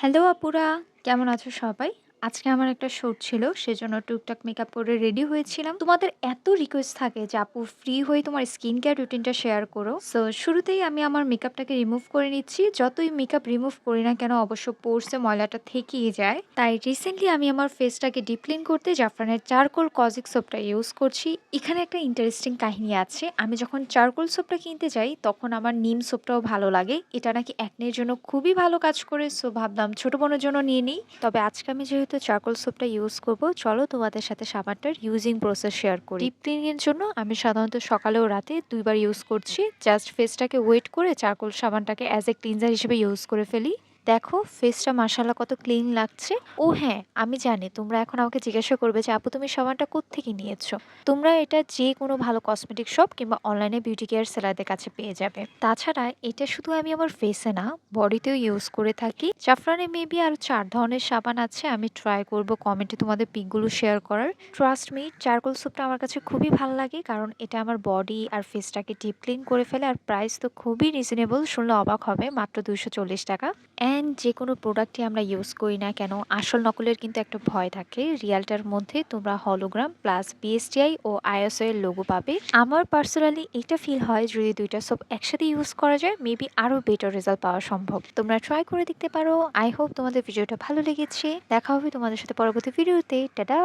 Hello আপুরা, কেমন আছো সবাই? আজকে আমার একটা শুট ছিল, সেজন্য টুকটাক মেকআপ করে রেডি হয়েছিলাম। তোমাদের এত রিকোয়েস্ট থাকে যে আপু ফ্রি হয়ে তোমার স্কিন কেয়ার রুটিনটা শেয়ার করো। সো শুরুতেই আমি আমার মেকআপটাকে রিমুভ করে নিচ্ছি। যতই মেকআপ রিমুভ করি না কেন অবশ্য পোরসে ময়লাটা থেকেই যায়। তাই রিসেন্টলি আমি আমার ফেসটাকে ডিপ ক্লিন করতে জাফরানের চারকোল কজিক সোপটা ইউজ করছি। এখানে একটা ইন্টারেস্টিং কাহিনী আছে। আমি যখন চারকোল সোপটা কিনতে যাই তখন আমার নিম সোপটাও ভালো লাগে। এটা নাকি একনের জন্য খুবই ভালো কাজ করে। সো ভাবলাম ছোট বোনের জন্য নিয়ে নিই। তবে আজকে আমি যেহেতু চারকোল সোপটা ইউজ করব, চলো তোমাদের সাথে সাবানটার ইউজিং প্রসেস শেয়ার করি। ডিপ ক্লিনিং এর জন্য আমি সাধারণত সকালে ও রাতে দুইবার ইউজ করছি। জাস্ট ফেসটাকে ওয়েট করে চারকোল সাবানটাকে অ্যাজ এ ক্লিনজার হিসেবে ইউজ করে ফেলি। দেখো ফেসটা মাশাআল্লাহ কত ক্লিন লাগছে। ও হ্যাঁ, আমি জানি তোমরা এখন আমাকে জিজ্ঞাসা করবে যে আপু তুমি সাবানটা কোত্থেকে নিয়েছো। তোমরা এটা যে কোনো ভালো কসমেটিক শপ কিংবা অনলাইনে বিউটি কেয়ার সেলারদের কাছে পেয়ে যাবে। তাছাড়া এটা শুধু আমি আমার ফেসে না, বডিতেও ইউজ করে থাকি। জাফরানে মেবি আরো ৪ ধরনের সাবান আছে। আমি ট্রাই করব কমেন্টে তোমাদের পিকগুলো শেয়ার করার। ট্রাস্ট মি, চারকোল সোপটা আমার কাছে খুবই ভালো লাগে কারণ এটা আমার বডি আর ফেসটাকে ডিপ ক্লিন করে ফেলে। আর প্রাইস তো খুবই রিজনেবল, শুনলে অবাক হবে, মাত্র ২৪০ টাকা। অ্যান্ড যে কোনো প্রোডাক্টই আমরা ইউজ করি না কেন আসল নকলের কিন্তু একটা ভয় থাকে। রিয়ালটার মধ্যে তোমরা হলোগ্রাম প্লাস বিএসটিআই ও আইএসও এর লোগো পাবে। আমার পার্সোনালি এটা ফিল হয় যদি দুইটা সোপ একসাথে ইউজ করা যায় মেবি আরো বেটার রেজাল্ট পাওয়া সম্ভব। তোমরা ট্রাই করে দেখতে পারো। আই হোপ তোমাদের ভিডিওটা ভালো লেগেছে। দেখা হবে তোমাদের সাথে পরবর্তী ভিডিওতে। টাটা।